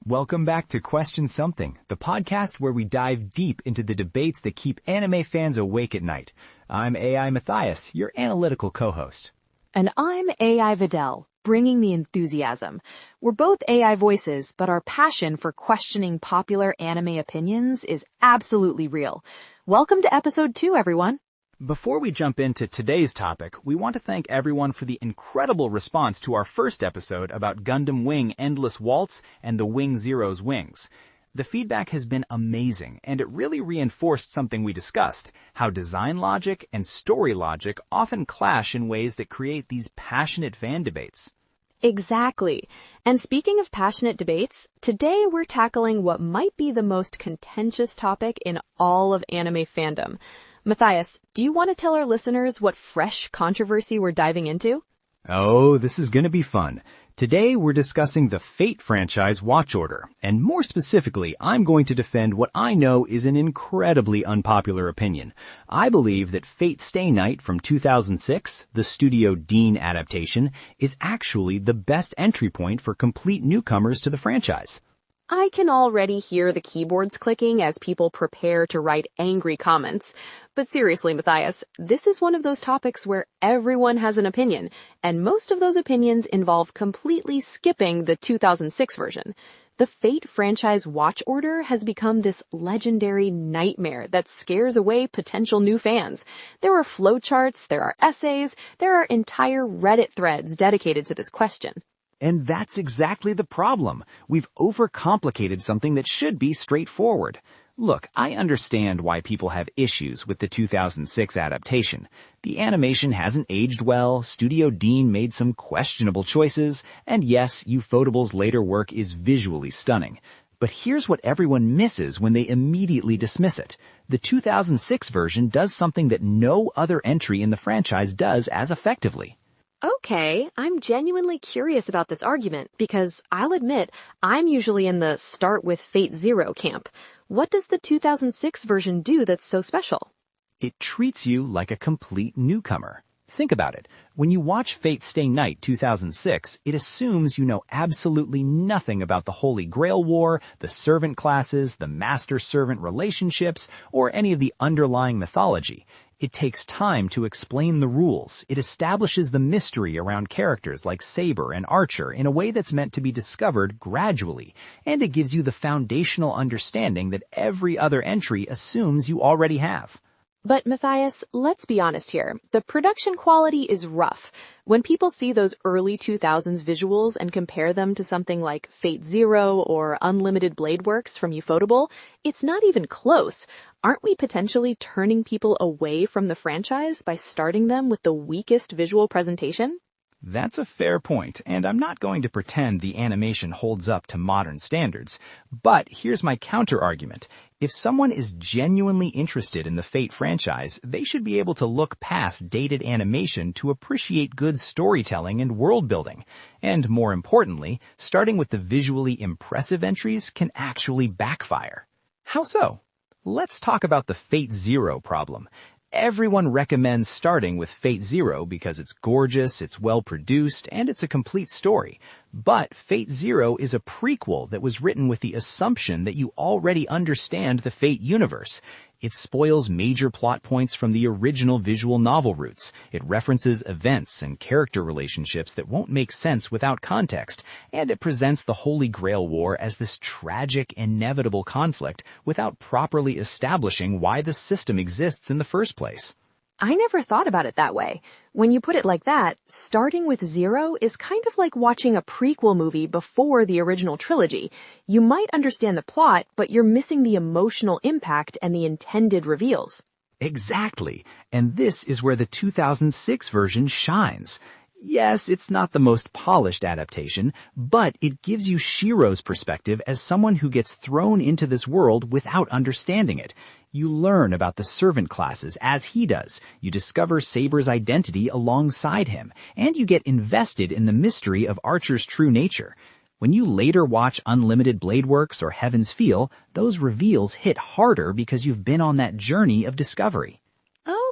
Welcome back to Question Something, the podcast where we dive deep into the debates that keep anime fans awake at night. I'm AI Matthias, your analytical co-host. And I'm AI Vidal, bringing the enthusiasm. We're both AI voices, but our passion for questioning popular anime opinions is absolutely real. Welcome to episode 2, everyone. Before we jump into today's topic, we want to thank everyone for the incredible response to our first episode about Gundam Wing Endless Waltz and the Wing Zero's wings. The feedback has been amazing, and it really reinforced something we discussed, how design logic and story logic often clash in ways that create these passionate fan debates. Exactly. And speaking of passionate debates, today we're tackling what might be the most contentious topic in all of anime fandom. Matthias, do you want to tell our listeners what fresh controversy we're diving into? Oh, this is going to be fun. Today we're discussing the Fate franchise watch order, and more specifically, I'm going to defend what I know is an incredibly unpopular opinion. I believe that Fate Stay Night from 2006, the Studio Dean adaptation, is actually the best entry point for complete newcomers to the franchise. I can already hear the keyboards clicking as people prepare to write angry comments. But seriously, Matthias, this is one of those topics where everyone has an opinion, and most of those opinions involve completely skipping the 2006 version. The Fate franchise watch order has become this legendary nightmare that scares away potential new fans. There are flowcharts, there are essays, there are entire Reddit threads dedicated to this question. And that's exactly the problem. We've overcomplicated something that should be straightforward. Look, I understand why people have issues with the 2006 adaptation. The animation hasn't aged well, Studio Dean made some questionable choices, and yes, Ufotable's later work is visually stunning. But here's what everyone misses when they immediately dismiss it. The 2006 version does something that no other entry in the franchise does as effectively. Okay, I'm genuinely curious about this argument because I'll admit I'm usually in the start with Fate Zero camp. What does the 2006 version do that's so special? It treats you like a complete newcomer. Think about it. When you watch Fate Stay Night 2006, it assumes you know absolutely nothing about the Holy Grail War, the servant classes, the master-servant relationships, or any of the underlying mythology. It takes time to explain the rules. It establishes the mystery around characters like Saber and Archer in a way that's meant to be discovered gradually. And it gives you the foundational understanding that every other entry assumes you already have. But Matthias, let's be honest here. The production quality is rough. When people see those early 2000s visuals and compare them to something like Fate Zero or Unlimited Blade Works from Ufotable, it's not even close. Aren't we potentially turning people away from the franchise by starting them with the weakest visual presentation? That's a fair point, and I'm not going to pretend the animation holds up to modern standards. But here's my counter-argument. If someone is genuinely interested in the Fate franchise, they should be able to look past dated animation to appreciate good storytelling and world-building. And more importantly, starting with the visually impressive entries can actually backfire. How so? Let's talk about the Fate Zero problem. Everyone recommends starting with Fate Zero because it's gorgeous, it's well-produced, and it's a complete story. But Fate Zero is a prequel that was written with the assumption that you already understand the Fate universe. It spoils major plot points from the original visual novel routes. It references events and character relationships that won't make sense without context. And it presents the Holy Grail War as this tragic, inevitable conflict without properly establishing why the system exists in the first place. I never thought about it that way. When you put it like that, starting with Zero is kind of like watching a prequel movie before the original trilogy. You might understand the plot, but you're missing the emotional impact and the intended reveals. Exactly. And this is where the 2006 version shines. Yes, it's not the most polished adaptation, but it gives you Shiro's perspective as someone who gets thrown into this world without understanding it. You learn about the servant classes as he does. You discover Saber's identity alongside him, and you get invested in the mystery of Archer's true nature. When you later watch Unlimited Blade Works or Heaven's Feel, those reveals hit harder because you've been on that journey of discovery.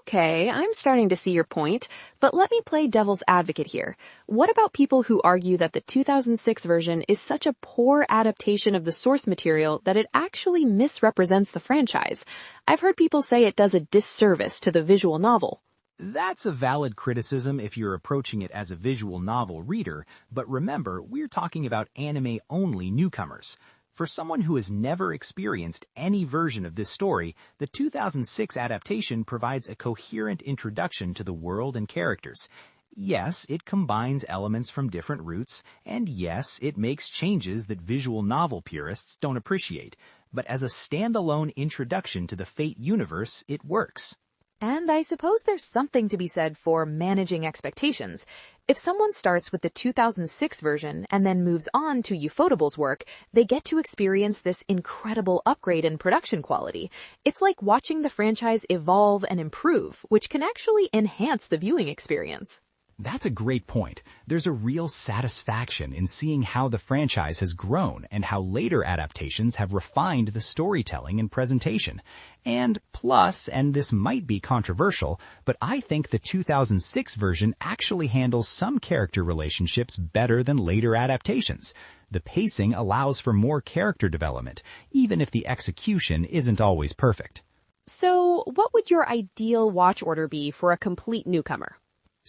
Okay, I'm starting to see your point, but let me play devil's advocate here. What about people who argue that the 2006 version is such a poor adaptation of the source material that it actually misrepresents the franchise? I've heard people say it does a disservice to the visual novel. That's a valid criticism if you're approaching it as a visual novel reader, but remember, we're talking about anime-only newcomers. For someone who has never experienced any version of this story, the 2006 adaptation provides a coherent introduction to the world and characters. Yes, it combines elements from different roots, and yes, it makes changes that visual novel purists don't appreciate. But as a standalone introduction to the Fate universe, it works. And I suppose there's something to be said for managing expectations. If someone starts with the 2006 version and then moves on to Ufotable's work, they get to experience this incredible upgrade in production quality. It's like watching the franchise evolve and improve, which can actually enhance the viewing experience. That's a great point. There's a real satisfaction in seeing how the franchise has grown and how later adaptations have refined the storytelling and presentation. And plus, and this might be controversial, but I think the 2006 version actually handles some character relationships better than later adaptations. The pacing allows for more character development, even if the execution isn't always perfect. So, what would your ideal watch order be for a complete newcomer?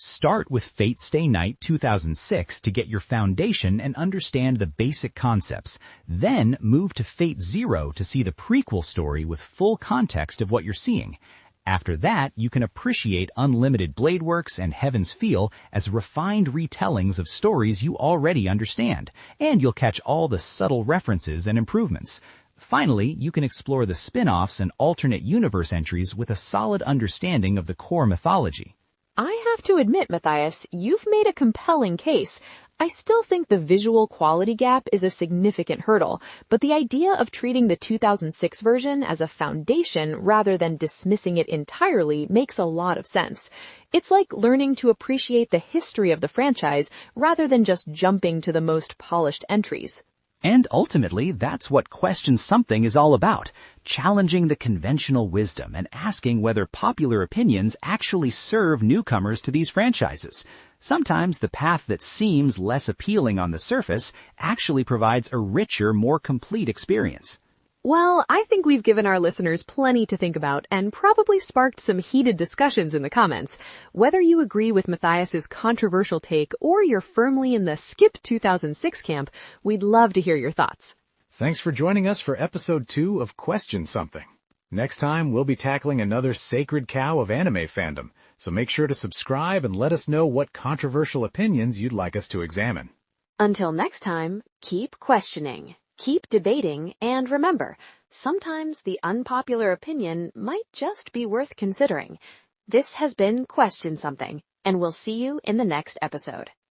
Start with Fate Stay Night 2006 to get your foundation and understand the basic concepts. Then move to Fate Zero to see the prequel story with full context of what you're seeing. After that, you can appreciate Unlimited Blade Works and Heaven's Feel as refined retellings of stories you already understand, and you'll catch all the subtle references and improvements. Finally, you can explore the spin-offs and alternate universe entries with a solid understanding of the core mythology. I have to admit, Matthias, you've made a compelling case. I still think the visual quality gap is a significant hurdle, but the idea of treating the 2006 version as a foundation rather than dismissing it entirely makes a lot of sense. It's like learning to appreciate the history of the franchise rather than just jumping to the most polished entries. And ultimately, that's what Question Something is all about, challenging the conventional wisdom and asking whether popular opinions actually serve newcomers to these franchises. Sometimes the path that seems less appealing on the surface actually provides a richer, more complete experience. Well, I think we've given our listeners plenty to think about and probably sparked some heated discussions in the comments. Whether you agree with Matthias's controversial take or you're firmly in the skip 2006 camp, we'd love to hear your thoughts. Thanks for joining us for episode 2 of Question Something. Next time, we'll be tackling another sacred cow of anime fandom, so make sure to subscribe and let us know what controversial opinions you'd like us to examine. Until next time, keep questioning. Keep debating, and remember, sometimes the unpopular opinion might just be worth considering. This has been Question Something, and we'll see you in the next episode.